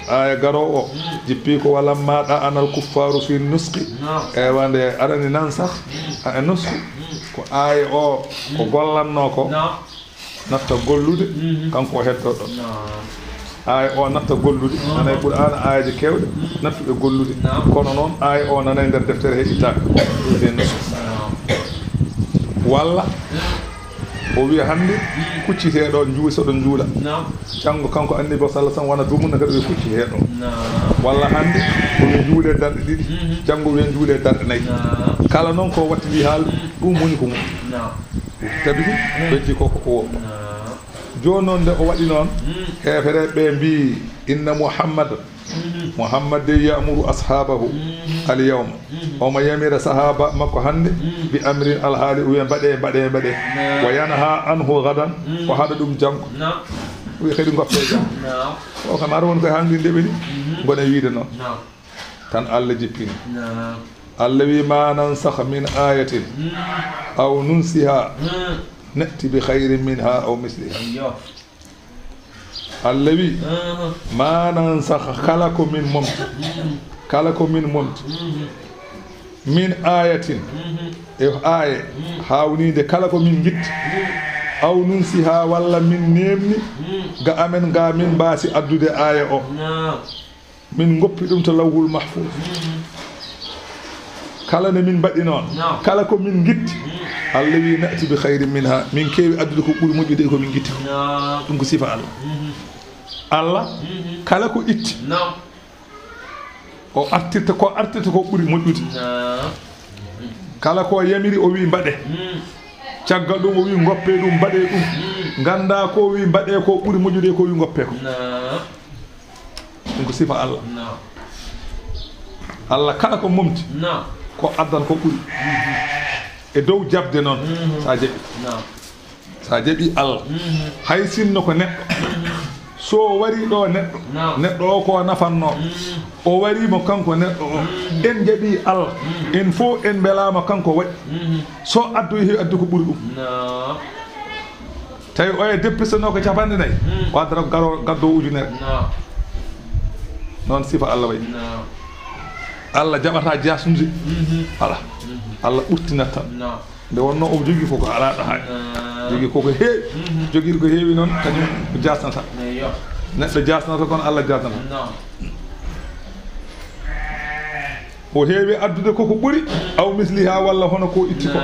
aya garo o jippi ko wala maɗa anal kuffaru fi nuski e wande arani nan sax e nusku ko aya o ko gollanno ko natta gollude kanko heddoɗo aya o natta gollude nanay qur'ana ayaji kewɗe nattuɓe gollude kono noon aya o nanay nder deftere heɗitaka fi nusku walla o wi hande kucciteɗo juusoɗo juula cango kanko annabi sallallahu alaihi wasallam wana dumuna kadi ɓe kucciteɗo walla hande o wi juule darɗe ɗiɗi cango wi juule darɗe nayyi kala noon ko wattidi haalde ɗum woni ko mum tabiti ɓeddi koko o woppa joni noon nde o waɗi noon hefereɓe mbi inna muhammad de yamuru ashabahu al yawma omo yamira sahaba makko hande bi amrin alhaali o wiya mbaɗe wa yanha anhu gadan ko haɗa ɗum janggo wi kadi goppe jam o kam ara woni koye hangdi ndeɓe ni gona wiide noon tan Allah jippini Allah wi ma nansakh min ayatin aw nunsiha na'ti bi khayrin minha aw misliha Allah wi ma nansakh kala ko min momti min ayatin e aya hawnide kala ko min gitti aw nunsiha walla min nemni ga amen ga min baasi addude aya o min goppi ɗum to lawhul mahfuz kala ne min mbaɗi noon kala ko min gitti Allah wi na'ti bi khayrin minha min kewi addude ko ɓuri moƴƴude ko min gitti ɗum ko sifa Allah kala ko itti o artirta ko ɓuri moƴƴude kala ko yamiri o wi mbaɗe caggal ɗum o wi goppe ɗum mbaɗe ɗum ganda ko wi mbaɗe ko ɓuri moƴƴude ko wi goppe ko ɗum ko sifa Allah kala ko momti ko addan ko ɓuri e dow jabde noon sa jaɓi Allah hay sinno ko neɗɗo so wari ɗo neɗɗo o ko nafanno o warimo kanko neɗɗo o en jaɓi Allah en fof en belama kanko waɗi so addoyi addu ko ɓuri ɗum tawi o e deppisano ko capanɗe nayyi o addata ko gaddo ujunere noon sifa Allah wayi Allah jaɓata jasnude voilà Allah ɓurtinat tan nde wonno o jogui koko alaɗo ha jogui koko heewi joguiɗo ko heewi noon kañum ko jasnata neɗɗo jasnata kono Allah jasnata o heewi addude koko ɓuri aw misliha walla hono ko itti ko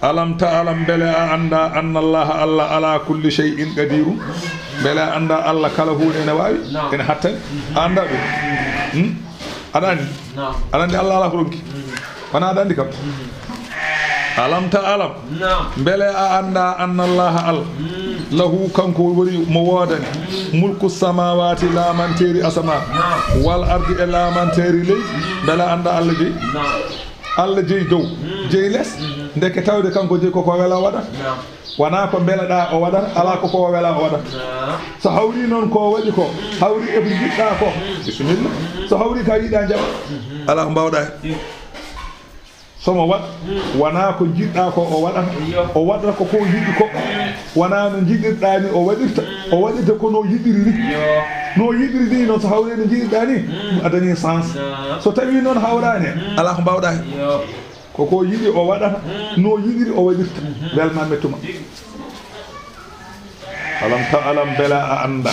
alam ta'lam bele a anda anna Allah ala kulli shay'in qadirun bele a anda Allah kala hunde ene wawi ene hattani anda ɗum aɗa andi Allah ala ko ɗonki wona aɗa andi kam alam ta'lam bele a anda anna Allah lahu kanko wori mo wodani mulku samawati lamanteri asama wal ardi e lamanteri leydi bele anda Allah jeyi Allah jeyi dow jeyi less ndeke tawde kanko jeyi koko wela waɗata wona ko beleɗa o waɗata ala koko wela o waɗata so hawri noon ko waɗi ko hawri e ko jiɗɗa ko bisimilla so hawri ka yiɗa jaɓa ala ko mbawɗa somo waɗ wona ko jiɗɗa ko o waɗata ko yiɗi ko wona no jiɗirɗa ni o waɗirta ko no yiɗiri ni noon so hawri no jiɗirɗa ni a dañi sens so tawi noon hawrani ala ko mbawɗa koko yiɗi o waɗata no yiɗiri o waɗirta welma mettuma alam ta'lam bela a anda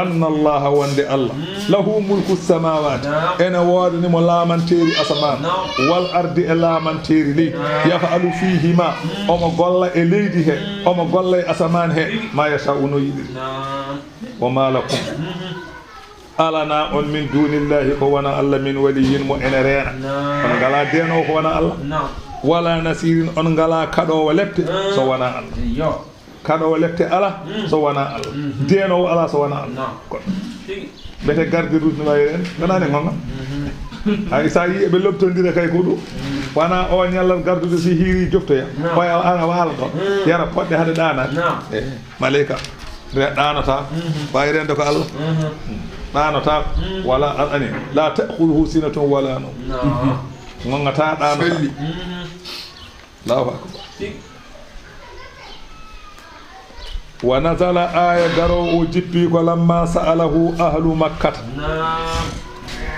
anna Allah wande Allah lahu mulku samawati ene wodani mo lamanteri asaman wal ardi e lamanteri leydi yaf'alu fihima omo golla e leydi he omo golla e asaman he ma yasha'u no yiɗiri wa ma lakum alana on min dunillahi ko wana Allah min waliyin mo ene reena on ngala deno ko wana Allah wala nasirin on ngala kaɗowo lepte so wana Allah kaɗowo lepte ala so wana Allah denowo ala so wana Allah bete garde route no wayi en ganani gonga hay sa yi ɓe lobtondira kay ko ɗum wana o ñallal gardude si hiiri joftoya koye ana waala ɗo yara poɗɗe haade ɗanade malayka ɗanata wawi rende ko Allah ɗanata wala ani la ta'khudhuhu sinatun wala nawm gongata ɗanata Allahu akbar ونزل آية قرأوا جبي ولما سأله أهل مكة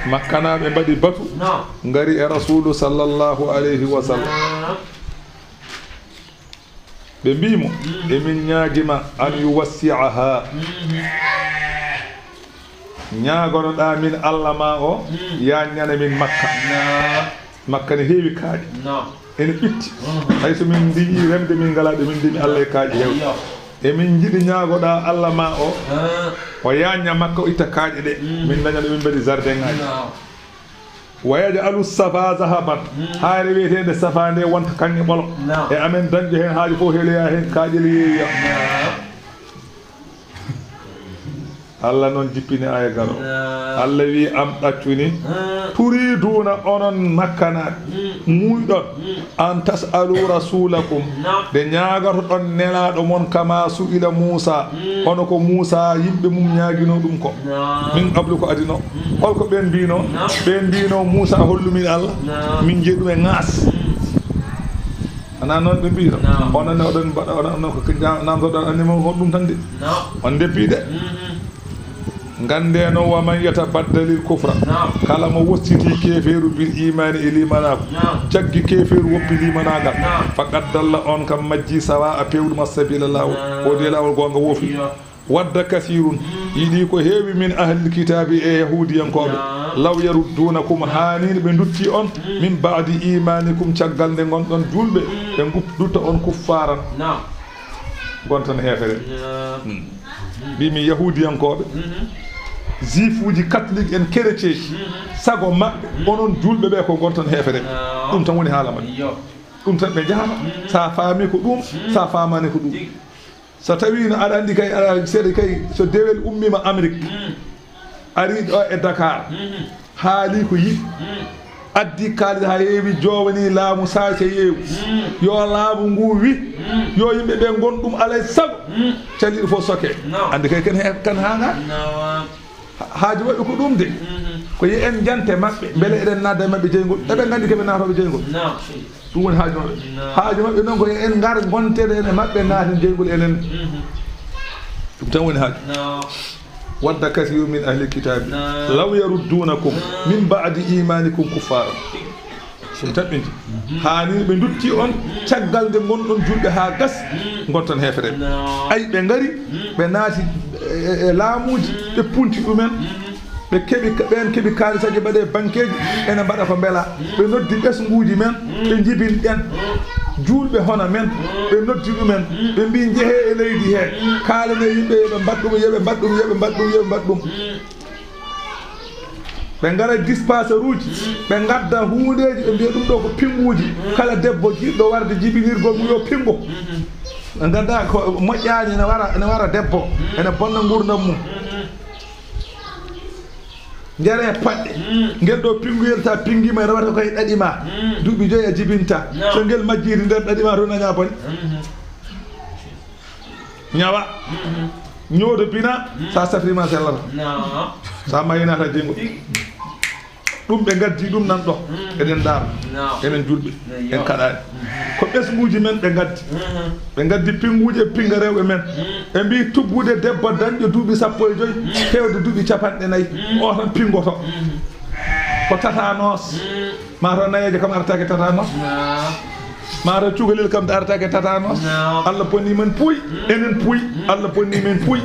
مكة من بدي بطو غري رسول صلى الله عليه وسلم بميمو من ناجما أن يوسعها ناغون من الله ما أو يعني من مكة مكة هي كادي إن إت حيث من دي رمد من غلاد من دي الله كادي emin jiɗi ñaagoɗa Allah ma o o yaña makka o itta kaaƴe ɗe min daña ɗo min mbaɗi jardin ngaji wayaja alu safa zahaban haare wiyetede safa nde wonta kanŋe ɓolo e amen dañƴo hen haaji fof heloya hen kaaƴel yeeya Allah noon jippini aya garo Allah wi am ɗaccuni turiduna onon makkanaɓe muyɗon an tasalu rasulakum de ñagatoɗon nelaɗo mon kama su'ila Moussa hono ko Moussa yimɓe mum ñaguino ɗum ko min qablu ko adino holko ɓen mbino Moussa hollumin Allah min jeeyi ɗum e ŋaas ana noon ɓe mbino onone oɗon mbaɗa onon ko namdoɗon annima hon ɗum tan de on deppi de gandeno waman yatabaddalil kufra kala mo wossiti keferu bil imani e limanako jaggi keferu woppi limanagal faqad dalla on kam majji sawa a pewɗuma sabila lawol o de lawol gonga wofi wadda kasirun yiɗi ko heewi min ahli kitabi e yahudiyankoɓe law yaruddunakum hanini ɓe dutti on min ba'di imanikum caggal nde gonɗon julɓe ɓe dutta on kuffaran gontan hefere mbimi yahudiyankoɓe zifuji catholique en chrétien sago maɓɓe onon julɓe ɓe ko gonton hefere ɗum tan woni haala maɓɓe ɗum tan ɓe jahama sa faami ko ɗum sa famani ko ɗum so tawi no aɗa andi kay aɗa seeɗa kay so dewel ummima Amérique ari ɗo e Dakar haali ko yiɗi addi kalide ha yeewi jowani laamu sace yeewu yo laamu ngu wi yo yimɓe ɓe gonɗum alay sago caliɗo fof soke andi kay kan hanga haaji waɗi ko ɗum de ko yi en jante maɓɓe beele eɗen nadda e maɓɓe jeygol eɓe gandi keɓe natoɓe jeygol ɗum woni haaji maɓɓe haaji maɓɓe noon ko en gar gontede en e maɓɓe naaten jeygol enen ɗum tan woni haaji wadda kasiru min ahli kitabi law yaruddunakum min ba'di imanikum kuffara ɗum tan ɓenti hani ɓe dutti on caggal nde gonɗon julɓe ha gas gonton hefere ay ɓe ngari ɓe naati e laamuji ɓe punti ɗumen ɓe keeɓi kaalisaji mbaɗe banqueji ene mbaɗa ko beela ɓe noddi ɓesguji men ɓe jibin ɗen julɓe hono men ɓe noddi ɗumen ɓe mbi jeehe e leydi he kaalane yimɓe yoɓe mbaɗɗum yoɓe mbaɗɗum yoɓe mbaɗɗum yoɓe mbaɗɗum ɓe ngara dispensaire uji ɓe gadda hundeji ɓe mbiya ɗum ɗo ko pinguji kala debbo jiɗɗo warde jibinirgol mum yo pingo ɓe gadda ko moƴƴani ene wara debbo ene bonna gurdam mum jere paɗɗe ngel ɗo pingoyel ta pinguima ene waɗa koye ɗaɗima duuɓi 5 a jibinta so ngel majjiri nder ɗaɗima to naña bone ñawa ñoodo bina sa safrima sellata sa mayinata jeyngol ɗum ɓe gaddi ɗum nan ɗo eɗen daaro enen julɓe en kaɗani ko ɓesguji men ɓe gaddi pinguji e pinga rewɓe men ɓe mbi tuggude debbo dañƴo duuɓi 15 hewde duuɓi 40 o tan pingoto ko tatanos mataw nayeje kam artake tatanos mataw cukalel kam da artake tatanos Allah bonni men puuy enen puuy Allah bonni men puuy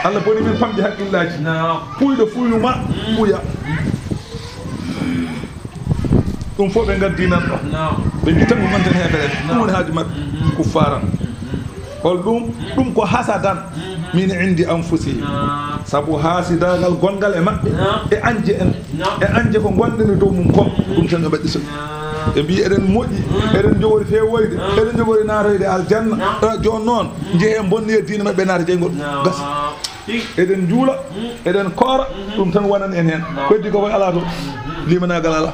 Allah bonni men famɗi haqqillaji puyɗo fuynuma puuya ɗum fof ɓe gaddi nan ɗo ɓe mbi tan ko gonten hefere ɗum woni haaji maɓɓe kuffaran hol ɗum ko hasadan min indi anfusihim sabu haasidagal gongal e maɓɓe e anje ko gonɗen dow mum ko ɗum tan ɓe mbaɗi so ɓe mbi eɗen moƴƴi eɗen jogori fewoyde eɗen jogori naatoyde aljanna joni noon jeehe bonni e diine maɓɓe naata jeygol gasi eɗen juula eɗen koora ɗum tan wonan en hen koddi ko koye ala to limanagal ala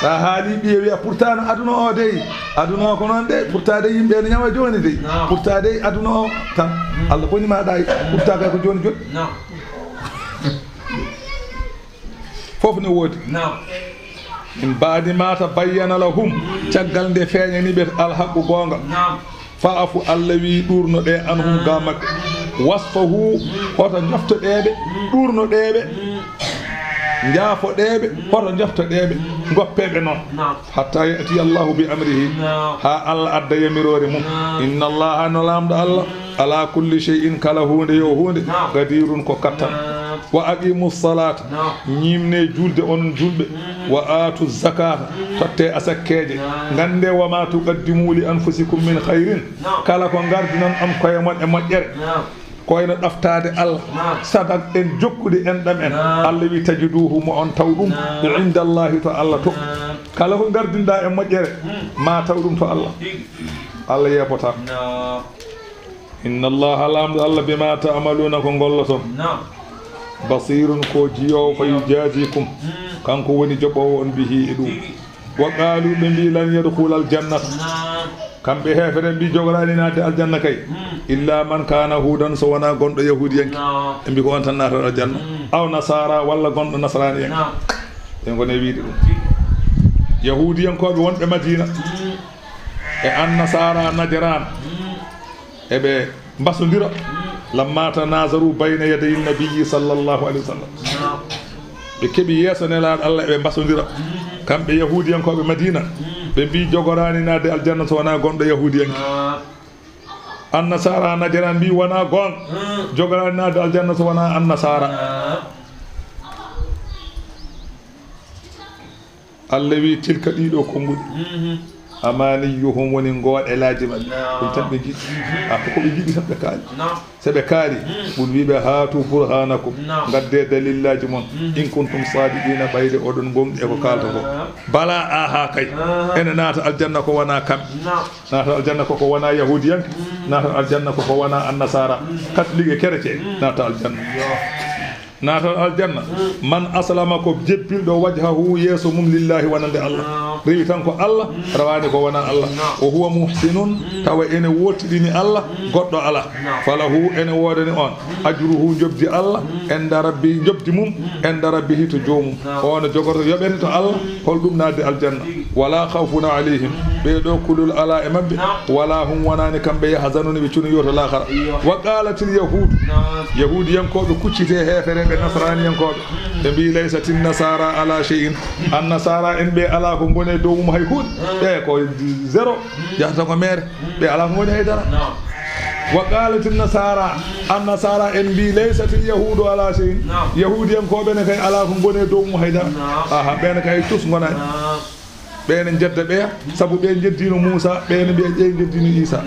sa haali ɓiye wiya pourtant no aduna o dey aduna o ko noon de pourtant de yimɓe ene ñawa joni dey pourtant de aduna o tan Allah bonima ɗa pourtant kay ko joni fof ne woodi min baadi ma tabayyana lahum caggal nde feeñani ɓe alhaqqu gonga fa'afu Allah wi ɗurnoɗe anhum ga maɓɓe wasfahu hoto joftoɗeɓe ɗurnoɗeɓe jaafoɗeɓe hoto joftoɗeɓe goppeɓe noon hatta yati allahu bi amrihi ha Allah adda yamirore mum inna allaha no lamɗo Allah ala kulli shay'in kala hunde yo hunde gadirun ko kattan wa aqimu salata ñimne julde onon julɓe wa atu zakata totte asakkeje gande wama tuqaddimu li anfusikum min khairin kala ko gardinan am koye mon e moƴƴere koyno ɗaftade Allah sadak en jokkude en ɗam en Allah wi tajiduhu mo on taw ɗum indallahi to Allah to kala ko gardinɗa e moƴƴere ma taw ɗum to Allah Allah yeɓota inna allaha lamɗo Allah bima ta'maluna ko golloton basirun ko jiyowo fa yujazikum kanko woni joɓowo on bihi e ɗum wa qalu ɓe mbi lan yadkhula aljannata kamɓe hefere mbi jogorani nadde aljanna kay illa man kana hudan so wona gonɗo yahudiyanke ɓe mbi ko on tan natata aljanna aw nasara walla gonɗo nasraniyanke ɓe gone wiide ɗum yahudiyankoɓe wonɓe madina e an nasara najran eɓe mbasodira lamma tanazaru bayna yaday nabiyyi sallallahu alayhi wa sallam ɓe keeɓi yeeso nelaɗo Allah eɓe mbasodira kamɓe yahudiyankoɓe madina ɓe mbi jogorani nade aljanna so wona gonɗo yahudiyanke an nasara najran mbi wona gon jogorani nade aljanna so wona an nasara Allah wi tilka ɗiɗo konguɗi amaniyuhum woni gooɗelaji maɓɓe ɗum tan ɓe jiɗi ko ɓe jiɗi tan ɓe kaali so ɓe kaali ɓul wiɓe haatu burhanakum gadde dalillaji moon in kuntum sadiqina ɓayde oɗon gonɗi eko kalta ko bala aha kay ene naata aljanna ko wona kamɓe naata aljanna koko wona yahudiyanke naata aljanna koko wona annasara catholique chrétien naata aljanna naata aljanna man aslama ko jeppilɗo wajhahu yeeso mum lillahi wonande Allah rewi tan ko Allah rawani ko wona Allah o huwa muhsinun tawa ene wottiɗini Allah goɗɗo ala falahu ene wodani on ajruhu jobdi Allah enda rabbi jobdi mum enda rabbihi to jomum ono jogoto yoɓete to Allah hol ɗum nadde aljanna wala khawfun alayhim ɓeɗo kulul ala e mabɓe wala hum wonani kamɓe yahzanuna ɓe cunoyo to lahara wa qalatil yahud yahudiyankoɓe kuccite hefere nasraniyankoɓe ɓe mbi laysatin nasara ala shay'in an nasara en ɓe ala ko gone dow mum hay hunde ɓe ko zéro jahata ko mere ɓe ala ko goni haydara wa qalatin nasara an nasara en mbi laysatil yahudu ala shay'in yahudiyankoɓe ne kay ala ko gone dow mum haydara aha ɓene kay tus gonani ɓene jedda ɓeya saabu ɓe jeddino Moussa ɓene ɓe jeddino Isa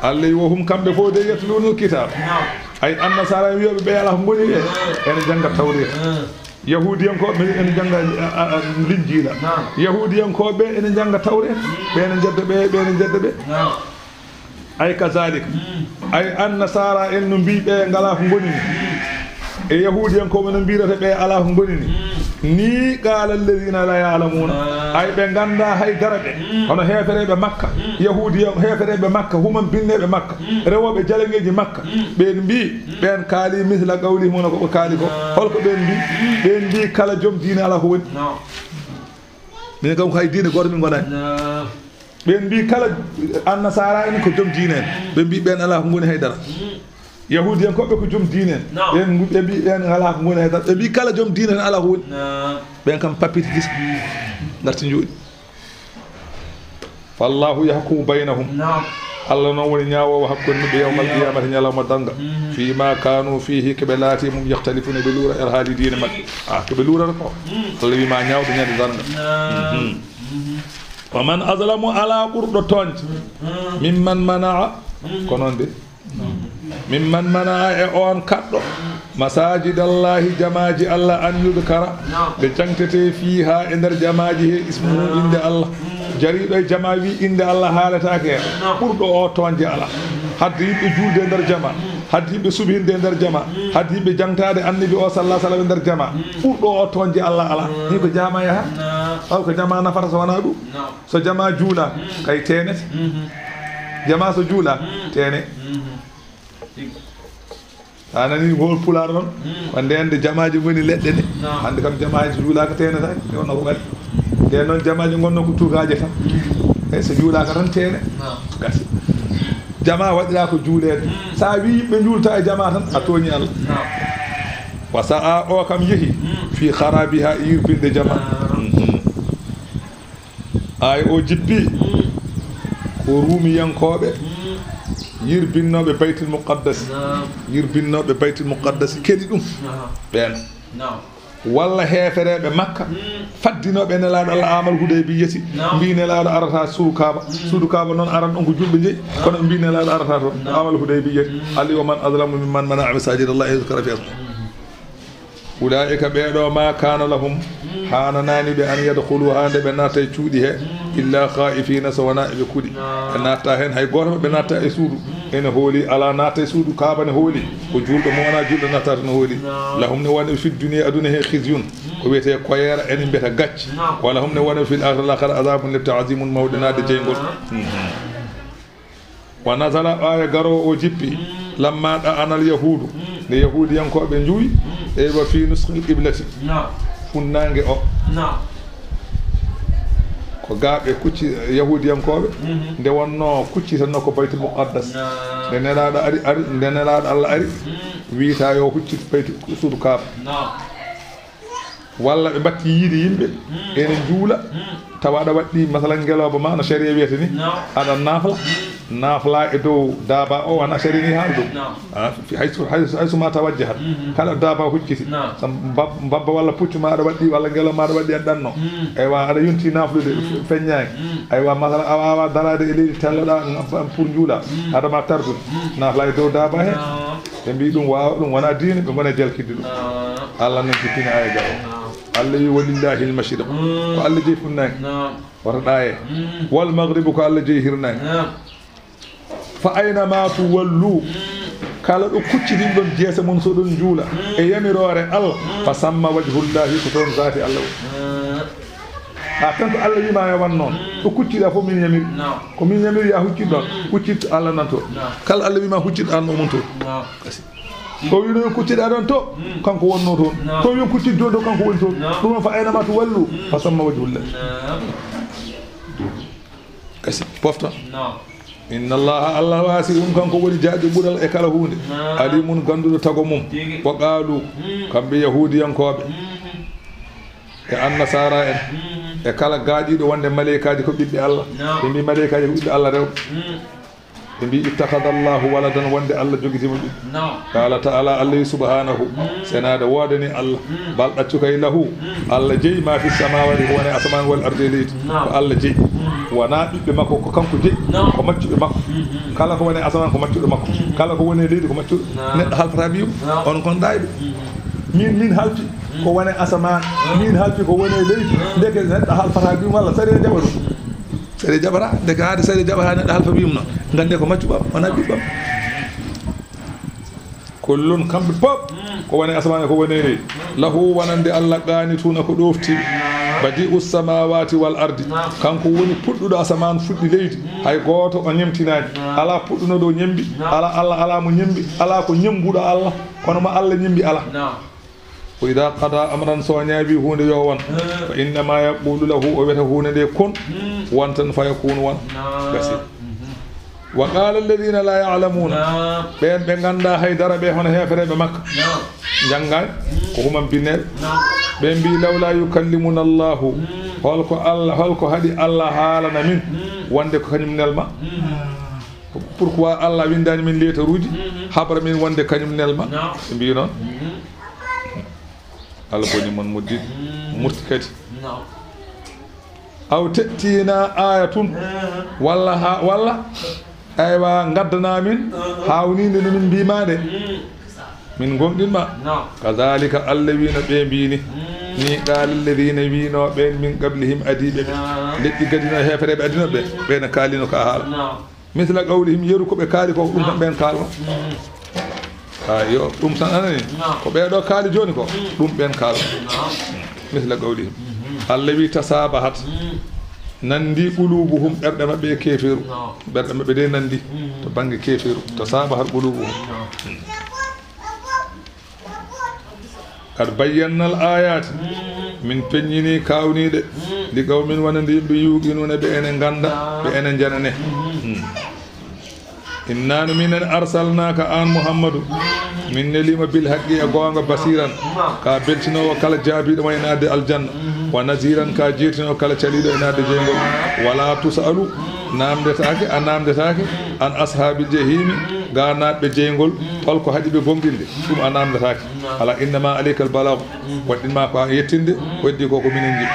Allah wohum kamɓe fof de yettulunul kitab ay annasara en wiyoɓe ɓe ala ko goni e ene jangga tawreta yahudiyankoɓe ene jangga linjila yahudiyankoɓe ene jangga tawreta ɓene jedda ɓene jedda ɓe ay kazalika ay annasara en no mbi ɓe ngala ko goni ni e yahudiyankoɓe no mbirata ɓe ala ko goni ni qala alladhina la ya'lamuna ay ɓe ganda haydara ɓe hono hefereɓe makka yahudiya hefereɓe makka human binneɓe makka rewoɓe jaleŋeji makka ɓen mbi ɓen kaali misla qawli mona koɓe kaali ko holko ɓen mbi ɓen mbi kala joom diine ala ko woni min kam ko hay diine goto min gonani ɓen mbi kala annasara en ko joom diine en ɓe mbi ɓen ala ko goni haydara yahudiyankoɓe ko joom diine en ɓe mbi ɓen ala ko goni haydara ɓe mbi kala joom diine en ala ko woni ɓen kam papiti gis darti jooɗi fallahu yahkumu baynahum Allah noon woni ñawowo hakkunde yawmal qiyamati ñalawma danga fima kanu fihi keɓe laati mum yahtalifuna ɓe luura er haali diine maɓɓe keɓe luurata ko Allah wima ñawɗo ñande danga wa man azlamu ala ɓurɗo toñde mimman manaa ko noon de mimman manaa e on kaɗɗo masajidallahi jamaji Allah an yudkara ɓe jangtete fiha e nder jamaji he ismuhu inde Allah jariɗo e jama wi inde Allah haaletake hen ɓurɗo o toñde ala hadde yimɓe julde e nder jama hadde yimɓe subhinde e nder jama hadde yimɓe jangtade annabi o sallah sallam e nder jama ɓurɗo o toñde Allah ala ni ko jama yaha aw ko jama nafata so wona ɗum so jama juula kay tenete jama so juula tene anani hol pular non ko ndende jamaji woni leɗɗe ɗe hande kam jamaji juulaka tenata e wonno ko ɓaɗi nden noon jamaji gonno ko tukaje tan e so juulaka tan tene gasi jama waɗira ko juulede sa wi yimɓe juulta e jama tan a tooñi Allah wa sa'a o kam yehi fi kharabiha yirbinde jama ay o jippi ko ruumiyankoɓe yirbinnoɓe baytul muqaddas yirbinnoɓe baytul muqaddas keɗi ɗum ɓen walla heefereɓe makka faddinoɓe nelaɗo Allah amal Hudaybiyati mbi nelaɗo arata suudu kaaba noon aran ɗon ko julɓe jeeyi kono mbi nelaɗo arata toon amal Hudaybiyati ali wa man azlamu mimman mana'a masajid Allah yuzkara fi ismihi ulaika ɓeeɗo ma kana lahum hananani ɓe an yadkhuluha nde ɓe natta e cuuɗi he illa khaifina so wona eɓe kuuɗi ɓe natta hen hay goto ɓe natta e suudu ene hooli ala natta e suudu kaaba ne hooli ko julɗo mo wona julɗo nattata no hooli lahum ne wona fi dunia aduna he khizyun ko wiyete koyera enen mbiyata gacce wala hum ne wona fil akhirati azabun li ta'zimun mawɗinade jeygol wa nazala aya garo o jippi lamma ɗa anal yahudu nde yahudiyankoɓe juuyi e wa fi nuskhil qiblati funnangue o ko gaaɓe kucci yahudiyankoɓe nde wonno kuccitanno ko baytul muqaddas nde nelaɗo ari nde nelaɗo Allah ari wiita yo huccit bayti suudu kaaba walla ɓe batti yiide yimɓe ene juula tawa aɗa waɗɗi masalan ngeloba ma no sharia wiyata ni aɗa nafla e dow daaba o wana sharia ni haala ɗum haysuma tawajjahat kala daaba hucciti babba walla puccu ma aɗa waɗɗi walla ngeloba ma aɗa waɗɗi en ɗanno aywa aɗa yonti naflude feññaki aywa masalan a wawa darade e leydi telloɗa pour juula adama tardude nafla e dow daaba he ɓe mbi ɗum wawa ɗum wona diine ɓe gona jalkidde ɗum Allah nan tippini aya ga o Allah wi walillahi al-mashriq ko Allah jeyi funnaki wata ɗaye wal maghribu ko Allah jeyi hirnaki fa ayna ma tuwallu kala ɗo kuccitin ɗon jeese mum so ɗon juula e yamirore Allah fa samma wajhullahi ko toon zati Allah ha tanto Allah wima yo wan noon ɗo kucciɗa fof min yamiri ko min yamiri ya huccit ɗon huccit Allah nan to kala Allah wima huccit an omum to kasi to wino yon kucciɗa ɗon to kanko wonno toon to yon kuccit joni to kanko woni toon ɗum noon fa aynama to wallu fa samma wajhullah kasi pofta inna allaha Allah wasi'un kanko woni jaaɗo ɓuural e kala hunde alimun ganduɗo tago mum wa qaalu kamɓe yahudiyankoɓe e annasara en e kala gaaƴiɗo wonde maleykaji ko ɓiɓɓe Allah ɓe mbi maleykaji ko ɓiɓɓe Allah rewɓe ɓe mbi ittakhada Allahu waladan wonde Allah jogitima ɓiɓɓe qala ta'ala Allah subhanahu senade wodani Allah bal ɗaccu kay lahu Allah jeeyi ma fi samawati woni asman wal ardi leydi ko Allah jeeyi wona ɓiɓɓe makko ko kanko jeeyi ko maccuɓe makko kala ko woni asman ko maccuɗo makko kala ko woni leydi ko maccuɗo neɗɗo halfata mbiyum on kon ɗayɓe min halfi ko woni asman min halfi ko woni leydi ndeke neɗɗo halfata mbiyum walla sari jaɓa ɗum sari jaɓata ndeke haade sari jaɓata neɗɗo halfa mbiyum no gande ko maccuɓam wona ɓiɓɓam kullun kamɓe pop ko woni asman ko woni leydi lahu wonande Allah qanituna ko ɗoftiɓe badi'u samawati wal ardi kanko woni puɗɗuɗo asaman fuɗɗi leydi hay goto o ñemtinani ala puɗɗuno ɗo ñembi ala mo ñembi ala ko ñembuɗo Allah kono ma Allah ñembi ala ko ida qada amran so ñaabi hunde yo won fa innama yaqulu lahu o weta hunde nde kon wontan fa yakunu won gasi wa qala alladhina la ya'lamuna ɓen ɓe ganda haydara ɓe hono hefereɓe makka janggani ko human binneɓe ɓe mbi lawla yukallimuna Allahu holko haɗi Allah haalana min wonde ko kañum nelma pourquoi Allah windani min leetaruji habra min wonde kañum nelma ɓe mbi noon Allah boni mon muddid murti kadi aw tettina ayatun walla aywa gaddana min hawnide no min mbimade min gonɗinma kadhalika Allah wino ɓe mbini ni qala alladhina wino ɓen min qablihim adiɓe ɓe leƴƴi gadino hefereɓe adinoɓe ɓene kaalino ka haala misla qawlihim yeru koɓe kaali ko ɗum tan ɓen kalno yo ɗum tan anani ko ɓeɗo kaali joni ko ɗum ɓen kalno misla qawlihim Allah wi tasabahat nandi qulubuhum ɓerɗe maɓɓe e keferu ɓerɗe maɓɓe de nandi to banggue keferu tasabahat qulubuhum kad bayyana al ayati min peññini kawniɗe li qawmin wonande yimɓe yuqinuna ɓe ene ganda ɓe ene janane إننا من أرسلناك آن محمد من نليم بالحق أقوانغ بصيرا كابلتنا وكال جابير ويناد الجنة ونزيرا كاجيرتنا وكال شليد ويناد جينغول ولا تسألوا نامدتاك عن أصحاب الجحيم غانات بجينغول تلك هذه بغمدين ثم نامدتاك على إنما عليك البلاغ وإنما يتند ودي كوكو مننجي